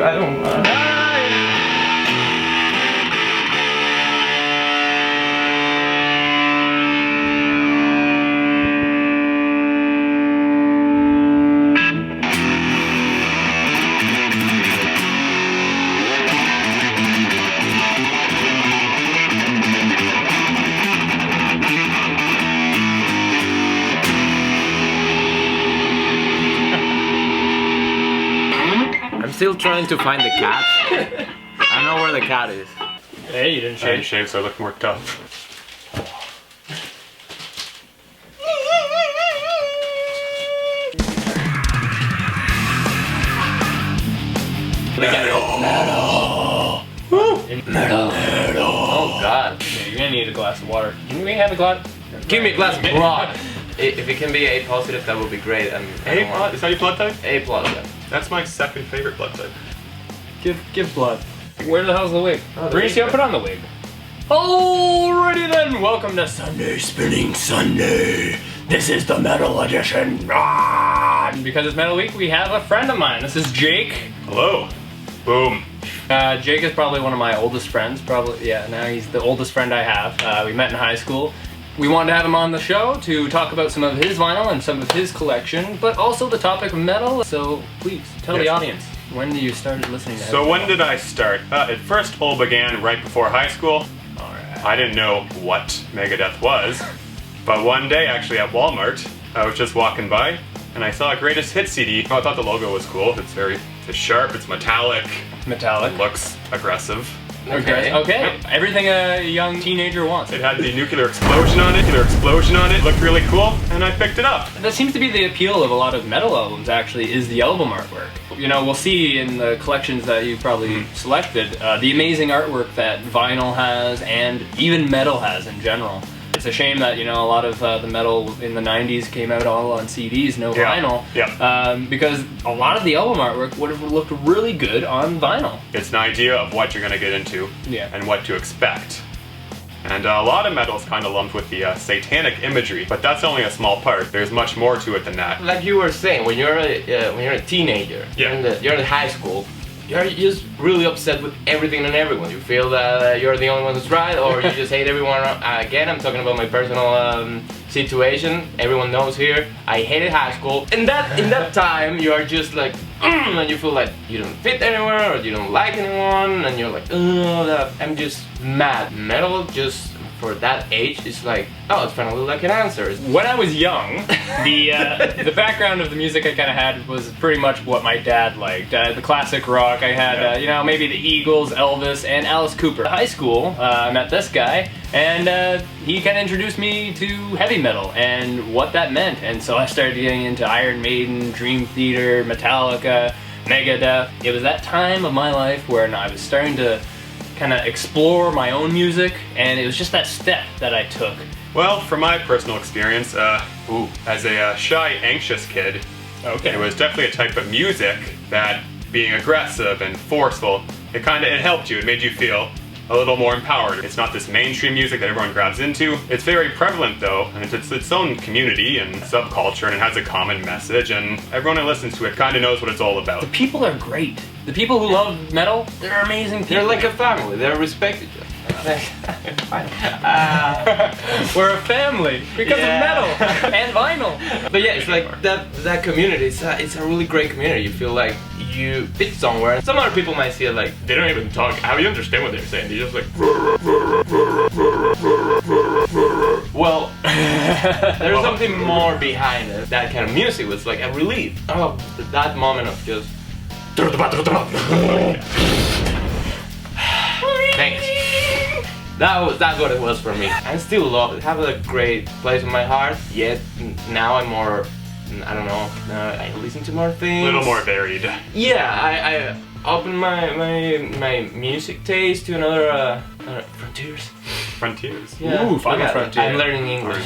I don't. I'm still trying to find the cat. I don't know where the cat is. Hey, you didn't I didn't shave. shave, so I look more tough. Oh god. Yeah, you're gonna need a glass of water. Can we have a glass? Give me a glass of blood. If it can be A positive, that would be great. I A don't plus? want Is that your blood type? A plus. Yeah. That's my second favorite blood type. Give blood. Where the hell's the wig? Oh, there Reese, you you go. put on the wig. Alrighty then, welcome to Sunday Spinning Sunday. This is the metal edition. Ah! And because it's Metal Week, we have a friend of mine. This is Jake. Hello. Boom. Jake is probably one of my oldest friends. Probably, yeah. Now he's the oldest friend I have. We met in high school. We wanted to have him on the show to talk about some of his vinyl and some of his collection, but also the topic of metal. So please tell the Yes. audience, when you started listening to So heavy when metal? did I start? It first all began right before high school. Alright. I didn't know what Megadeth was, but one day actually at Walmart, I was just walking by and I saw a Greatest Hits CD. Oh, I thought the logo was cool. It's sharp, it's metallic, Metallic. looks aggressive. Okay. Everything a young teenager wants. It had the nuclear explosion on it. Looked really cool, and I picked it up. That seems to be the appeal of a lot of metal albums, actually, is the album artwork. You know, we'll see in the collections that you've probably selected, the amazing artwork that vinyl has and even metal has in general. It's a shame that, you know, a lot of the metal in the 90s came out all on CDs, no Yeah. vinyl. Yeah. Because a lot of the album artwork would have looked really good on vinyl. It's an idea of what you're gonna get into Yeah. and what to expect. And a lot of metal is kind of lumped with the satanic imagery, but that's only a small part. There's much more to it than that. Like you were saying, when you're a teenager, Yeah. you're in high school, you're just really upset with everything and everyone. You feel that you're the only one who's right, or you just hate everyone. Again, I'm talking about my personal situation. Everyone knows here, I hated high school. In that time, you are just like, and you feel like you don't fit anywhere, or you don't like anyone, and you're like, I'm just mad. Metal just for that age is like, oh, it's finally like an answer. When I was young, the background of the music I kind of had was pretty much what my dad liked. The classic rock. I had, you know, maybe the Eagles, Elvis, and Alice Cooper. In high school, I met this guy, and he kind of introduced me to heavy metal and what that meant. And so I started getting into Iron Maiden, Dream Theater, Metallica, Megadeth. It was that time of my life where I was starting to kind of explore my own music, and it was just that step that I took. Well, from my personal experience, as a shy, anxious kid, it was definitely a type of music that, being aggressive and forceful, it helped you. It made you feel a little more empowered. It's not this mainstream music that everyone grabs into. It's very prevalent though, and it's its own community and subculture, and it has a common message, and everyone who listens to it kind of knows what it's all about. The people are great. The people who love metal, they're amazing people. They're like a family. They're respected. We're a family because of metal and vinyl. But yeah, it's like that community. It's a really great community. You feel like you fit somewhere. Some other people might see it like they don't even talk. How do you understand what they're saying? They're just like. Well, there's something more behind it. That kind of music was like a relief. Oh, that moment of just. Thanks. That's what it was for me. I still love it. Have a great place in my heart. Yet now I'm more, I don't know. I listen to more things. A little more varied. Yeah, I open my music taste to another frontiers. Frontiers. Yeah. Ooh, Final Look at it. Frontier. I'm learning English.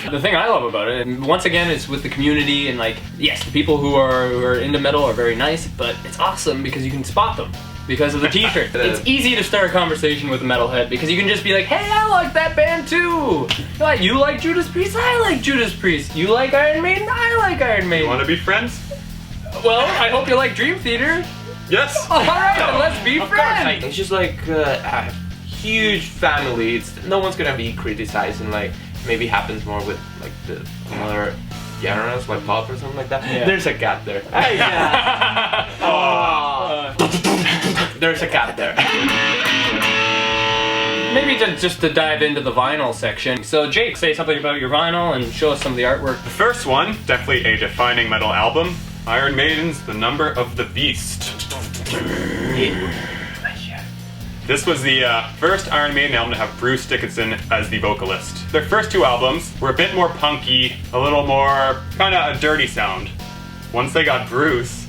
The thing I love about it, and once again, is with the community and like, yes, the people who are into metal are very nice, but it's awesome because you can spot them. Because of the t-shirt. It's easy to start a conversation with a metalhead because you can just be like, hey, I like that band too! You like Judas Priest? I like Judas Priest. You like Iron Maiden? I like Iron Maiden. You want to be friends? Well, I hope you like Dream Theater. Yes. All right, then let's be Of course, friends. it's just like a huge family. It's no one's gonna be criticizing. Like maybe happens more with like the other genres, like pop or something like that. Yeah. There's a cat there. Hey, yeah. There's a cat there. Maybe just to dive into the vinyl section. So Jake, say something about your vinyl and show us some of the artwork. The first one, definitely a defining metal album. Iron Maiden's The Number of the Beast. This was the first Iron Maiden album to have Bruce Dickinson as the vocalist. Their first two albums were a bit more punky, a little more kind of a dirty sound. Once they got Bruce,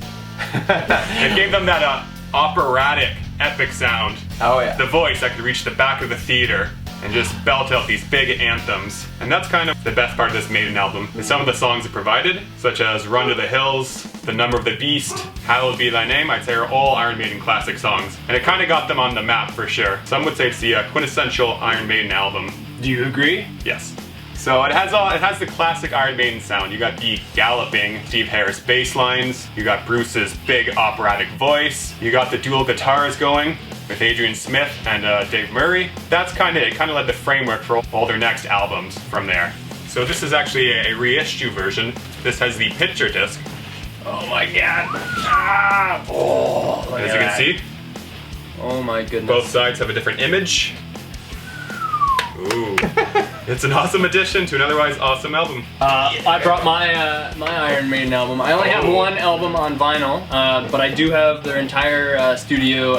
it gave them that operatic, epic sound. Oh yeah. The voice that could reach the back of the theater and just belt out these big anthems. And that's kind of the best part of this Maiden album, is some of the songs it provided, such as Run to the Hills, The Number of the Beast, Hallowed Be Thy Name, I'd say are all Iron Maiden classic songs. And it kind of got them on the map for sure. Some would say it's the quintessential Iron Maiden album. Do you agree? Yes. So it has the classic Iron Maiden sound. You got the galloping Steve Harris bass lines, you got Bruce's big operatic voice, you got the dual guitars going with Adrian Smith and Dave Murray. That's kind of, it kind of led the framework for all their next albums from there. So this is actually a reissue version. This has the picture disc. Oh my god. Ah, oh, look As at you can that. see, Oh my goodness. both sides have a different image. Ooh. It's an awesome addition to an otherwise awesome album. I brought my my Iron Maiden album. I only have one album on vinyl, but I do have their entire studio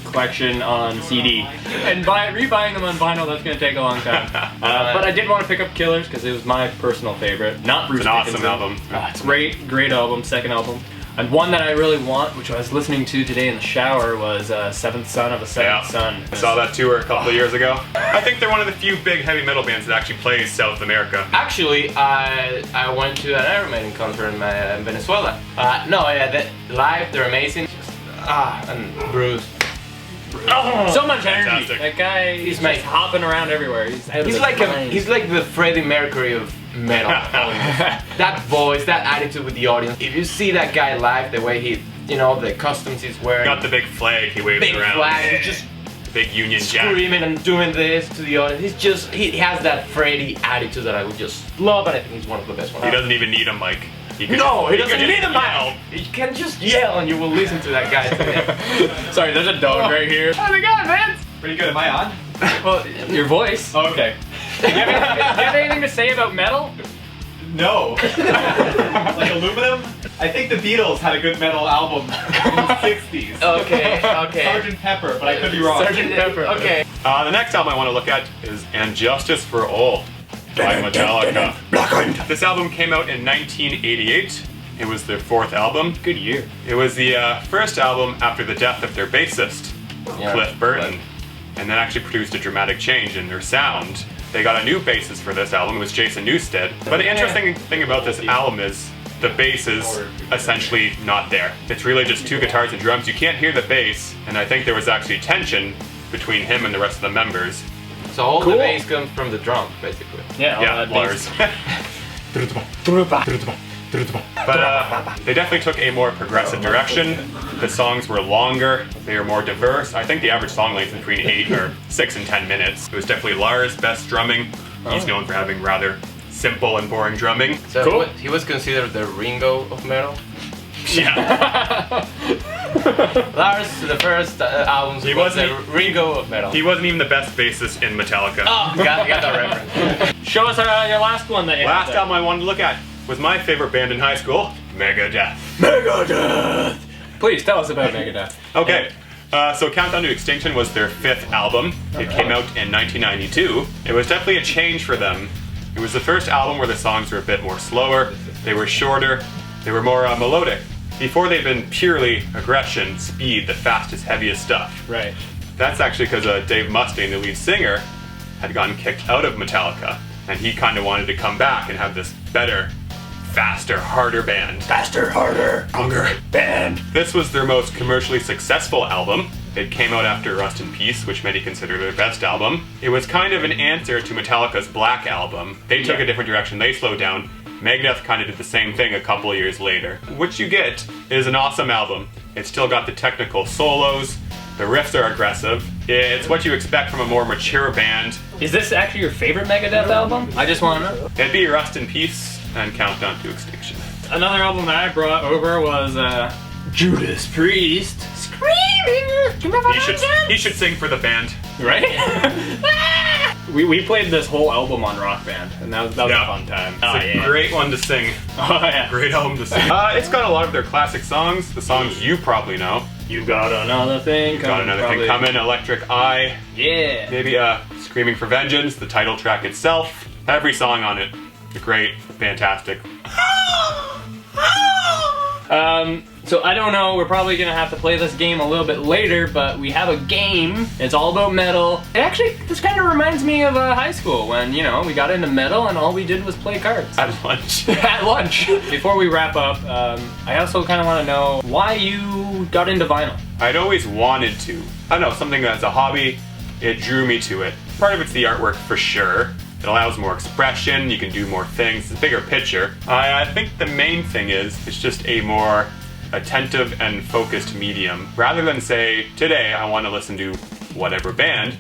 collection on CD. And rebuying them on vinyl, that's going to take a long time. But I did want to pick up Killers because it was my personal favorite. Not Bruce It's an awesome Dickinson. album. It's great album, second album. And one that I really want, which I was listening to today in the shower, was Seventh Son of a Seventh Son. I saw that tour a couple of years ago. I think they're one of the few big heavy metal bands that actually plays South America. Actually, I went to an Iron Maiden concert in Venezuela. Live, they're amazing. And Bruce. So much energy. Fantastic. That guy, he's He's hopping around everywhere. He's He's like the Freddie Mercury of metal. That voice, that attitude with the audience. If you see that guy live, the way he, the costumes he's wearing, Got the big flag he waves big around. flag, he's just Big Union Jack. screaming and doing this to the audience. He has that Freddie attitude that I would just love, and I think he's one of the best ones. He doesn't even need a mic. He could No, he could doesn't just need a yell. mic. He can just yell, and you will listen to that guy. Sorry, there's a dog right here. How's it going, man? Pretty good. Am I on? Well, your voice. Oh, okay. Do you have anything to say about metal? No. Like aluminum? I think the Beatles had a good metal album in the 60s. Okay. Sgt. Pepper, but I could be wrong. Sgt. Pepper. Okay. The next album I want to look at is And Justice for All by Metallica. This album came out in 1988. It was their fourth album. Good year. It was the first album after the death of their bassist, Yeah. Cliff Burton, and that actually produced a dramatic change in their sound. They got a new bassist for this album, it was Jason Newsted. But the interesting thing about this album is the bass is essentially not there. It's really just two guitars and drums. You can't hear the bass, and I think there was actually tension between him and the rest of the members. So all Cool. the bass comes from the drum, basically. Yeah, Yeah, Lars. But they definitely took a more progressive direction. The songs were longer, they were more diverse. I think the average song length is between 6 and 10 minutes. It was definitely Lars' best drumming. He's known for having rather simple and boring drumming. So Cool. he was considered the Ringo of metal. Yeah. Lars, the first albums, He was the wasn't- Ringo of metal. He wasn't even the best bassist in Metallica. Oh, got that reference. Show us your last one that you Last had. album I wanted to look at was my favorite band in high school, Megadeth. Please tell us about Megadeth. Okay, so Countdown to Extinction was their fifth album. It came out in 1992. It was definitely a change for them. It was the first album where the songs were a bit more slower, they were shorter, they were more melodic. Before they'd been purely aggression, speed, the fastest, heaviest stuff. Right. That's actually because Dave Mustaine, the lead singer, had gotten kicked out of Metallica, and he kind of wanted to come back and have this better, faster, harder band. Faster, harder, Hunger. band. This was their most commercially successful album. It came out after Rust in Peace, which many consider their best album. It was kind of an answer to Metallica's Black Album. They took a different direction, they slowed down. Megadeth kind of did the same thing a couple of years later. What you get is an awesome album. It's still got the technical solos. The riffs are aggressive. It's what you expect from a more mature band. Is this actually your favorite Megadeth album? I just want to know. It'd be Rust in Peace and Countdown to Extinction. Another album that I brought over was Judas Priest. Screaming! He should sing for the band. Right? we played this whole album on Rock Band, and that was a fun time. It's a great one to sing. Oh yeah. Great album to sing. It's got a lot of their classic songs, the songs you probably know. You got another thing coming. Coming, Electric Eye. Yeah. Maybe Screaming for Vengeance, the title track itself. Every song on it. Great, fantastic. So I don't know, we're probably gonna have to play this game a little bit later, but we have a game. It's all about metal. This kind of reminds me of high school when, you know, we got into metal and all we did was play cards. At lunch. At lunch. Before we wrap up, I also kind of want to know why you got into vinyl. I'd always wanted to. I don't know, something that's a hobby, it drew me to it. Part of it's the artwork for sure. It allows more expression, you can do more things, it's a bigger picture. I think the main thing is, it's just a more attentive and focused medium. Rather than say, today I want to listen to whatever band.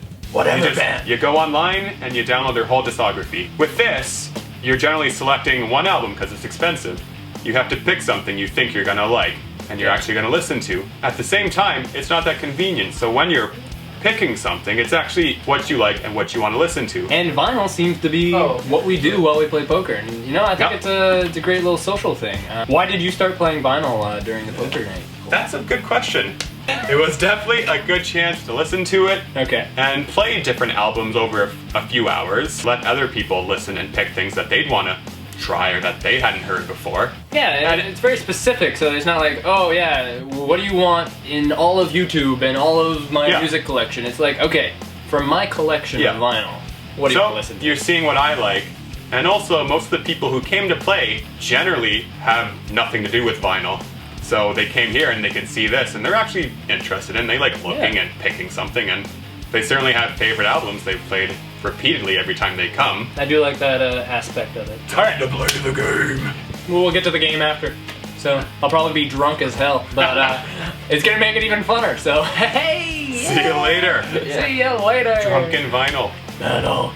You go online and you download their whole discography. With this, you're generally selecting one album because it's expensive. You have to pick something you think you're gonna like, and you're actually gonna listen to. At the same time, it's not that convenient, so when you're picking something, it's actually what you like and what you want to listen to. And vinyl seems to be what we do while we play poker. And you know, I think it's a great little social thing. Why did you start playing vinyl during the poker night? That's a good question. It was definitely a good chance to listen to it. Okay. And play different albums over a few hours. Let other people listen and pick things that they'd want to try or that they hadn't heard before. Yeah, it's very specific, so it's not like, oh yeah, what do you want in all of YouTube and all of my music collection? It's like, okay, from my collection of vinyl, what do you want to listen to? You're seeing what I like, and also most of the people who came to play generally have nothing to do with vinyl. So they came here and they can see this, and they're actually interested in, they like looking and picking something, and they certainly have favorite albums they've played repeatedly every time they come. I do like that aspect of it. Time to play the game. We'll get to the game after. So I'll probably be drunk as hell, but it's gonna make it even funner. So hey! See you later. See you later. Drunken vinyl. Metal.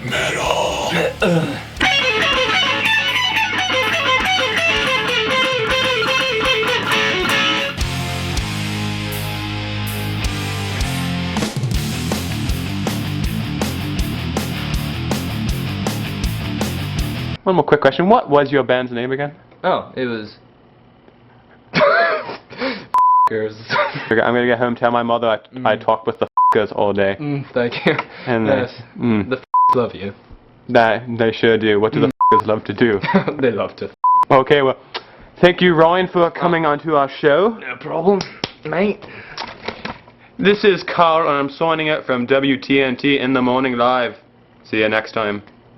One more quick question. What was your band's name again? Oh, it was... I'm gonna get home and tell my mother I talk with the f***ers all day. Thank you. And yes, the love you. That they sure do. What do the f***ers love to do? They love to. Okay, well, thank you, Ryan, for coming onto our show. No problem, mate. This is Carl, and I'm signing out from WTNT in the Morning Live. See you next time.